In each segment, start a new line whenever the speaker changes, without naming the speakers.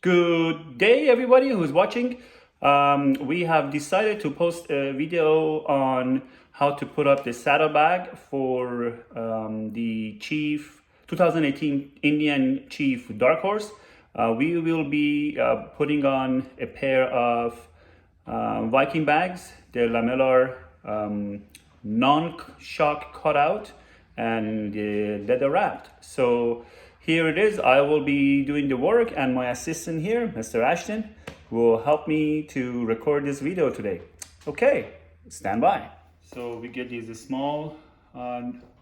Good day, everybody who's watching. We have decided to post a video on how to put up the saddlebag for the Chief 2018 Indian Chief Dark Horse. We will be putting on a pair of Viking bags. They're lamellar, non-shock cutout, and leather wrapped. So here it is. I will be doing the work, and my assistant here, Mr. Ashton, will help me to record this video today. Okay, stand by. So we get these small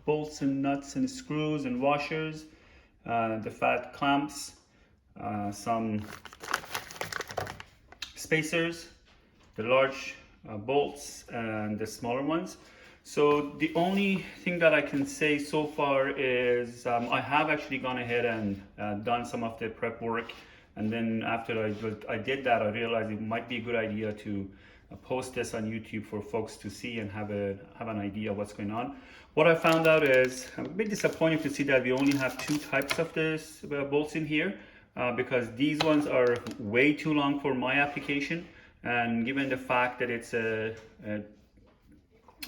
bolts and nuts and screws and washers, the fat clamps, some spacers, the large bolts and the smaller ones. So the only thing that I can say so far is I have actually gone ahead and done some of the prep work, and then after I did that, I realized it might be a good idea to post this on YouTube for folks to see and have an idea of what's going on. What I found out is I'm a bit disappointed to see that we only have two types of this bolts in here because these ones are way too long for my application, and given the fact that it's a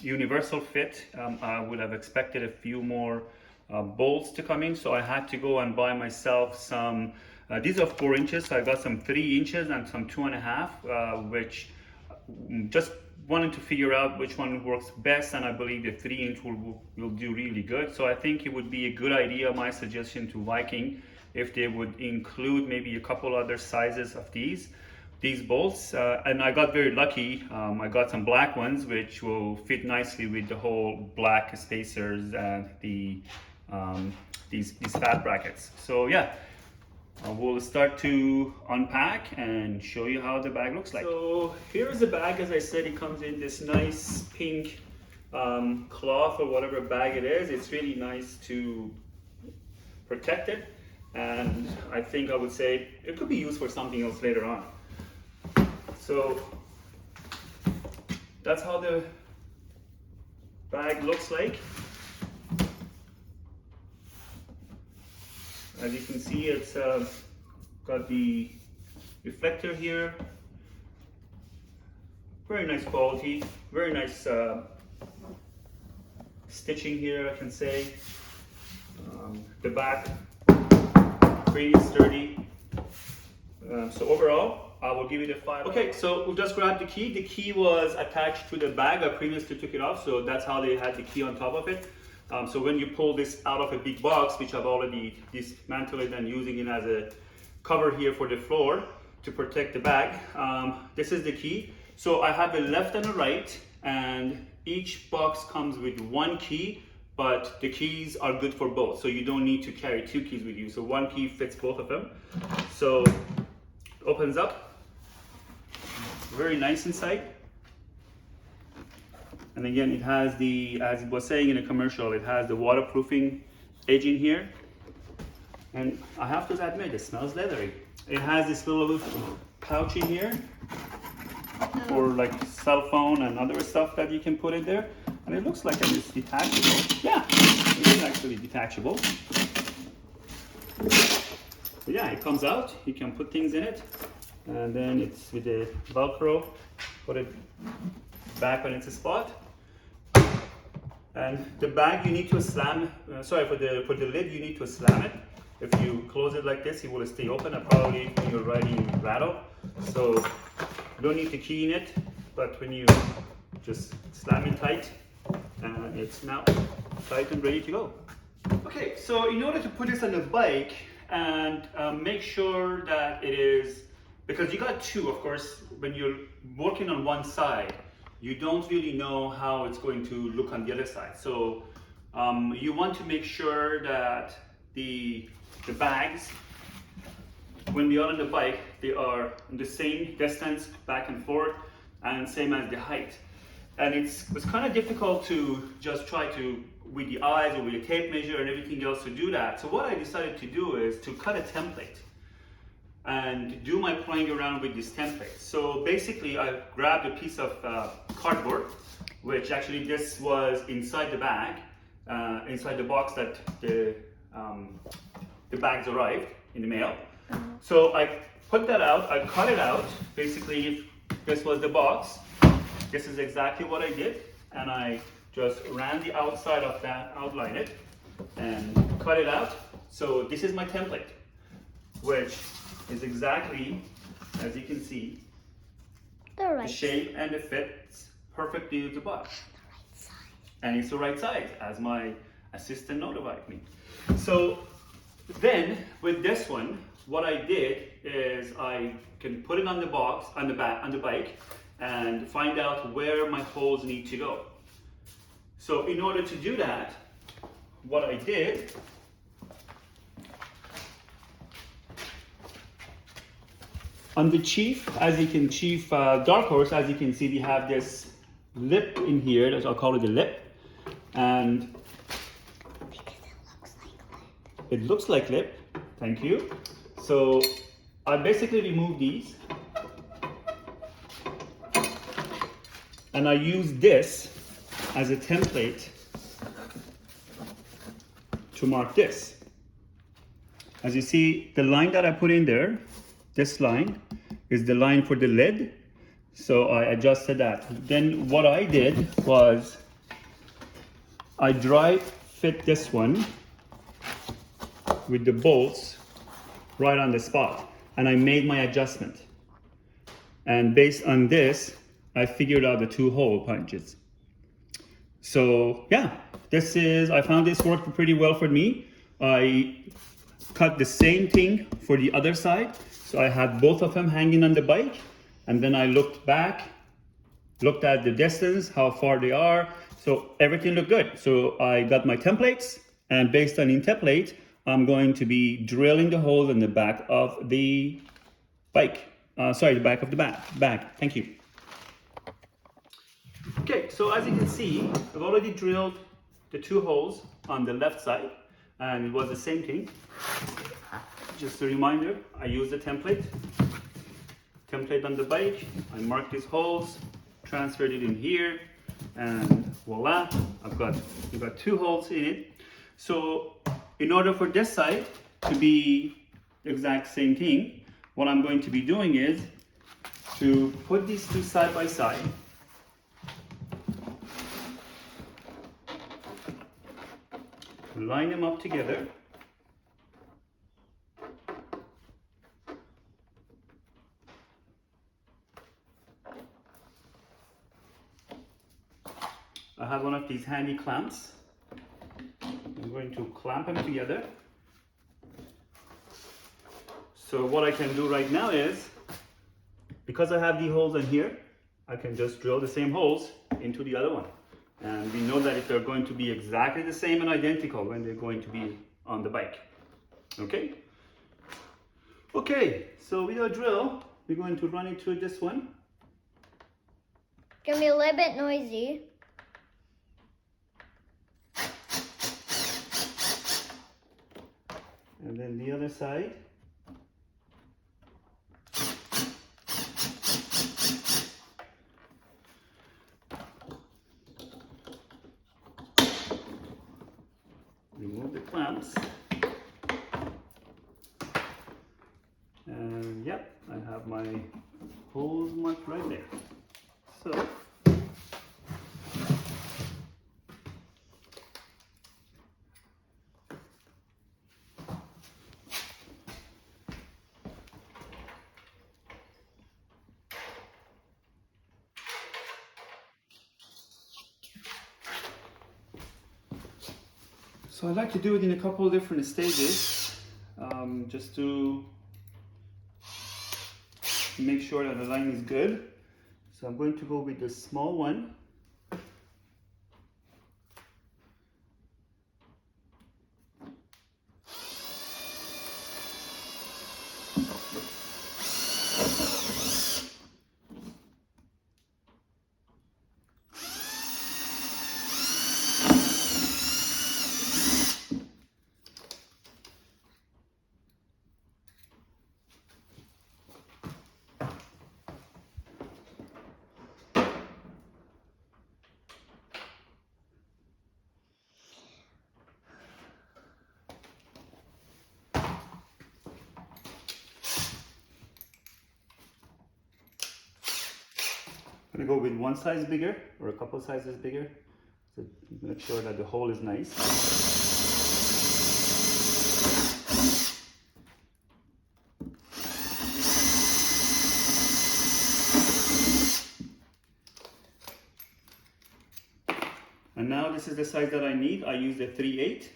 universal fit, I would have expected a few more bolts to come in, so I had to go and buy myself some these are 4 inches, so I got some 3 inches and some 2.5, which just wanted to figure out which one works best, and I believe the 3-inch will do really good. So I think it would be a good idea, my suggestion to Viking, if they would include maybe a couple other sizes of these bolts, and I got very lucky. I got some black ones which will fit nicely with the whole black spacers and these fat brackets. So yeah, we'll start to unpack and show you how the bag looks like. So here's the bag. As I said, it comes in this nice pink cloth or whatever bag it is. It's really nice to protect it, and I think I would say it could be used for something else later on. So that's how the bag looks like. As you can see, it's got the reflector here. Very nice quality, very nice stitching here, I can say. The back, pretty sturdy. So overall, I will give it a 5. Okay, so we'll just grab the key. The key was attached to the bag. I previously took it off, so that's how they had the key on top of it. So when you pull this out of a big box, which I've already dismantled it and using it as a cover here for the floor to protect the bag, this is the key. So I have a left and a right, and each box comes with 1 key, but the keys are good for both. So you don't need to carry 2 keys with you. So 1 key fits both of them. So it opens up. Very nice inside. And again, it has the, as it was saying in a commercial, it has the waterproofing edge in here. And I have to admit, it smells leathery. It has this little pouch in here for like cell phone and other stuff that you can put in there. And it looks like it's detachable. Yeah, it is actually detachable. But yeah, it comes out, you can put things in it. And then it's with the Velcro, put it back on its spot. And the bag, you need to slam, for the lid, you need to slam it. If you close it like this, it will stay open, and probably when you're riding, rattle. So you don't need to key in it, but when you just slam it tight, it's now tight and ready to go. Okay, so in order to put this on the bike and make sure that it is, because you got 2, of course, when you're working on one side, you don't really know how it's going to look on the other side. So you want to make sure that the bags, when we are on the bike, they are the same distance back and forth and same as the height. And it was kind of difficult to just try to, with the eyes or with the tape measure and everything else, to do that. So what I decided to do is to cut a template and do my playing around with this template. So basically I grabbed a piece of cardboard, which actually this was inside the bag, inside the box that the bags arrived in the mail. So I put that out, I cut it out. Basically, if this was the box, this is exactly what I did. And I just ran the outside of that, outline it, and cut it out. So this is my template, which is exactly, as you can see, the shape and the fits perfectly with the box. And it's the right size, as my assistant notified me. So then with this one, what I did is I can put it on the box, on the back, on the bike, and find out where my holes need to go. So in order to do that, what I did, on the Chief, Dark Horse, as you can see, we have this lip in here, I'll call it the lip, and it looks like lip, thank you. So I basically remove these, and I use this as a template to mark this. As you see, the line that I put in there, this line is the line for the lid, so I adjusted that. Then what I did was I dry fit this one with the bolts right on the spot, and I made my adjustment. And based on this, I figured out the 2 hole punches. So yeah, I found this worked pretty well for me. I cut the same thing for the other side. So I had both of them hanging on the bike, and then I looked back, looked at the distance, how far they are. So everything looked good. So I got my templates, and based on the template, I'm going to be drilling the holes in the back of the bike. The back of the bag. Thank you. Okay, so as you can see, I've already drilled the 2 holes on the left side, and it was the same thing. Just a reminder, I used the template on the bike. I marked these holes, transferred it in here, and voila, we've got 2 holes in it. So in order for this side to be the exact same thing, what I'm going to be doing is to put these 2 side by side. Line them up together. I have one of these handy clamps. I'm going to clamp them together. So what I can do right now is, because I have the holes in here, I can just drill the same holes into the other one. And we know that if they're going to be exactly the same and identical when they're going to be on the bike. Okay? Okay, so with our drill, we're going to run it through this one.
It's going to be a little bit noisy.
And then the other side. Remove the clamps. And yep, I have my holes marked right there. So I like to do it in a couple of different stages, just to make sure that the line is good. So I'm going to go with the small one. I'm gonna go with one size bigger or a couple sizes bigger to make sure that the hole is nice. And now this is the size that I need. I use the 3/8.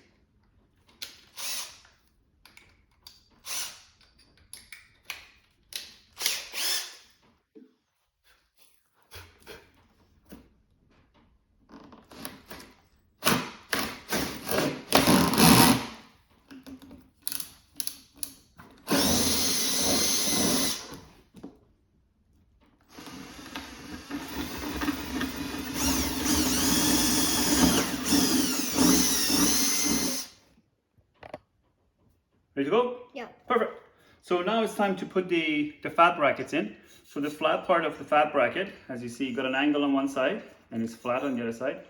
Ready to go?
Yeah.
Perfect. So now it's time to put the fat brackets in. So the flat part of the fat bracket, as you see, you got an angle on one side and it's flat on the other side.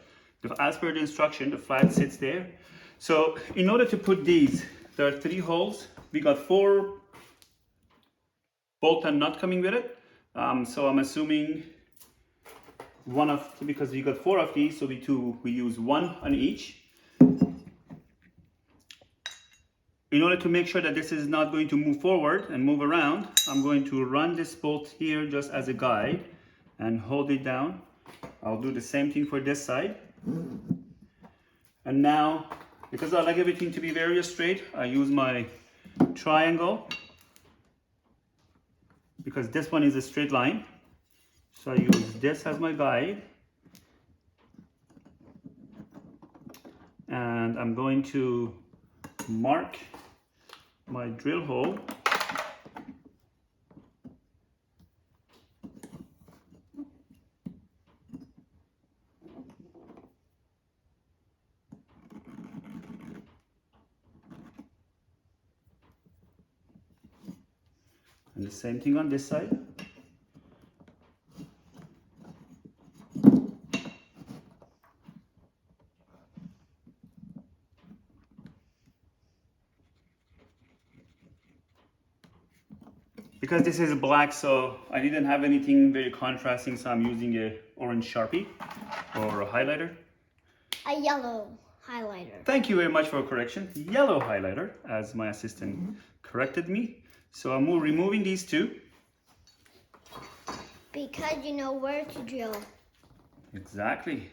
As per the instruction, the flat sits there. So in order to put these, there are 3 holes. We got 4 bolt and nut coming with it. So I'm assuming because we got 4 of these, so we use 1 on each. In order to make sure that this is not going to move forward and move around, I'm going to run this bolt here just as a guide and hold it down. I'll do the same thing for this side. And now, because I like everything to be very straight, I use my triangle because this one is a straight line. So I use this as my guide. And I'm going to mark my drill hole. And the same thing on this side. Because this is black, so I didn't have anything very contrasting, so I'm using a orange Sharpie or a highlighter.
A yellow highlighter.
Thank you very much for a correction. Yellow highlighter, as my assistant corrected me. So I'm removing these 2.
Because you know where to drill.
Exactly.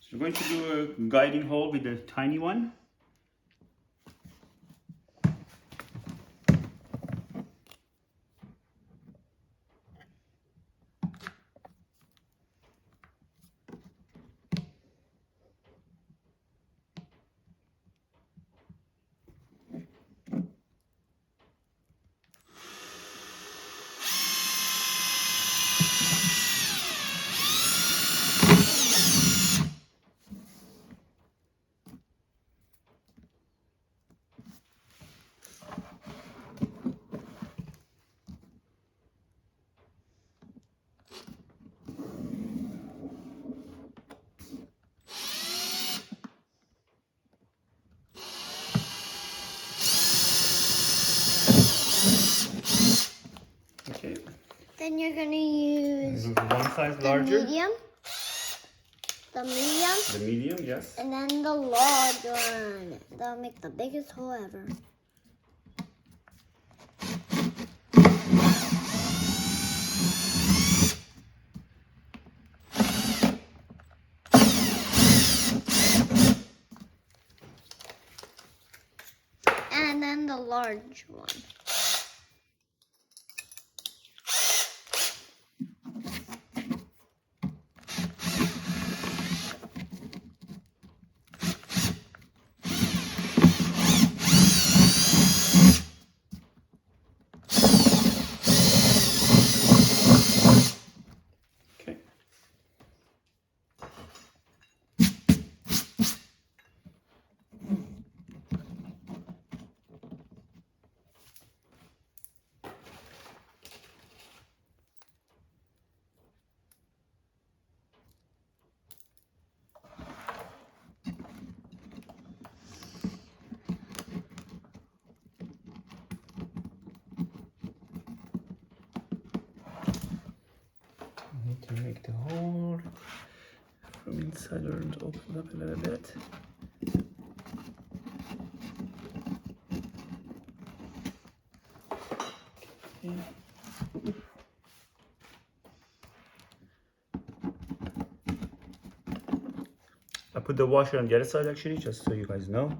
So we're going to do a guiding hole with a tiny one. Okay.
Then you're gonna use
One size larger.
The medium,
The medium, yes.
and then the large one. That'll make the biggest hole ever. And then the large one.
Okay. side opens up a little bit. Okay. I put the washer on the other side actually, just so you guys know.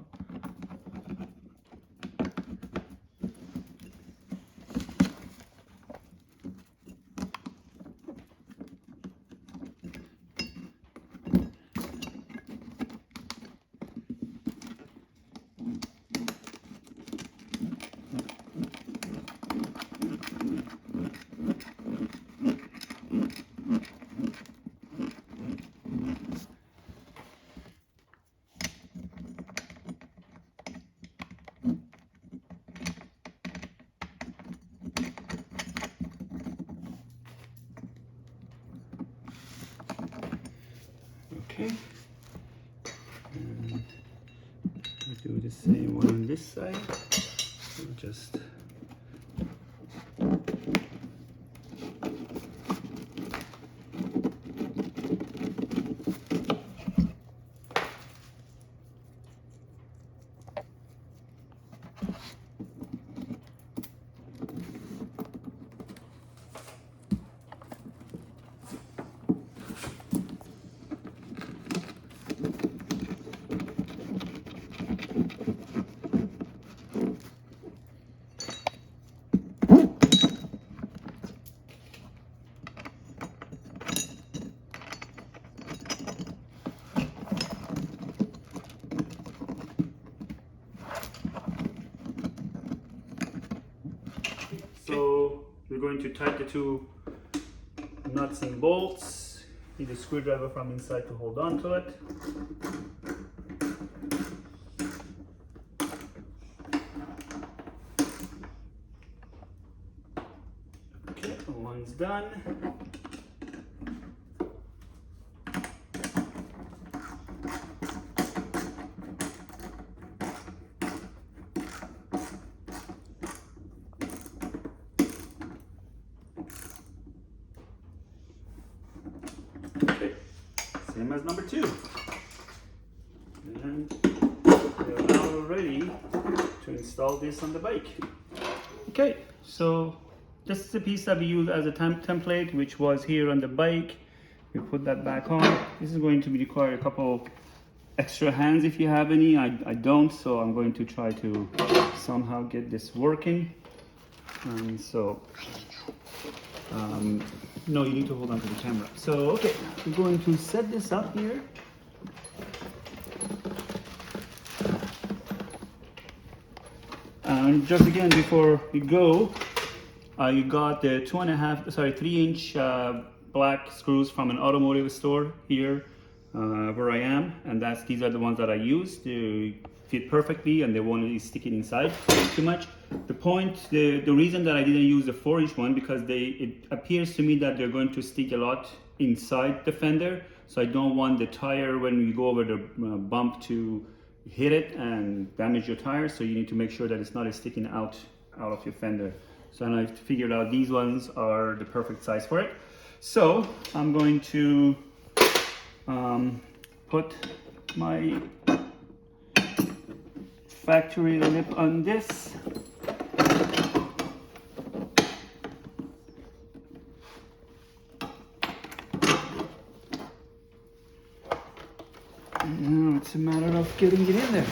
Okay, and we do the same one on this side. We'll just so we're going to tighten the two nuts and bolts. Need a screwdriver from inside to hold on to it. Okay, one's done. Okay, same as number 2. And we're now ready to install this on the bike. Okay, so this is a piece that we use as a template, which was here on the bike. We put that back on. This is going to require a couple extra hands if you have any. I don't, so I'm going to try to somehow get this working. And so no, you need to hold on to the camera. So, okay, we're going to set this up here. And just again, before we go, you got the 3-inch black screws from an automotive store here where I am, and these are the ones that I use to fit perfectly, and they won't really stick it inside too much. The reason that I didn't use the 4-inch one, because it appears to me that they're going to stick a lot inside the fender, so I don't want the tire, when we go over the bump, to hit it and damage your tire. So you need to make sure that it's not sticking out of your fender. So I figured out these ones are the perfect size for it. So I'm going to put my factory lip on this. Now it's a matter of getting it in there.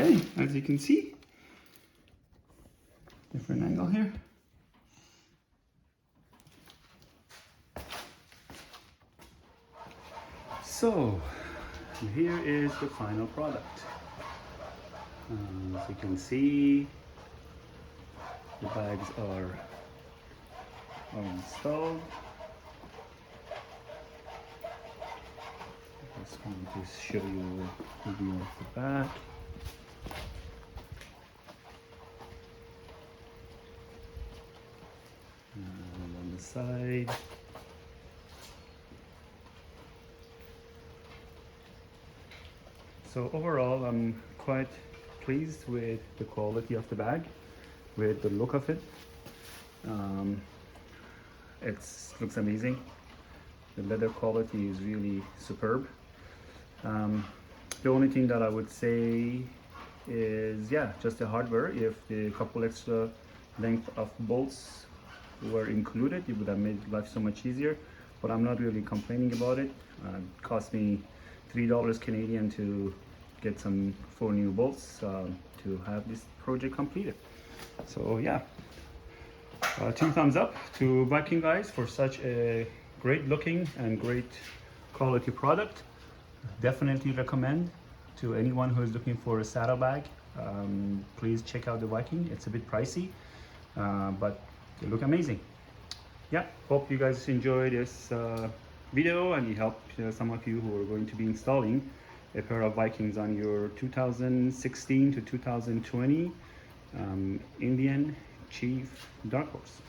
Okay, as you can see, different angle here. So here is the final product. As you can see, the bags are installed. Just going to show you the view of the back. And on the side. So overall, I'm quite pleased with the quality of the bag, with the look of it. It looks amazing. The leather quality is really superb. The only thing that I would say is, yeah, just the hardware. If the couple extra length of bolts were included, it would have made life so much easier. But I'm not really complaining about it. It cost me $3 Canadian to get some 4 new bolts to have this project completed. So yeah, 2 thumbs up to Viking guys for such a great looking and great quality product. Definitely recommend to anyone who is looking for a saddlebag. Please check out the Viking. It's a bit pricey, but they look amazing. Yeah, hope you guys enjoy this video and it helped some of you who are going to be installing a pair of Vikings on your 2016 to 2020 Indian Chief Dark Horse.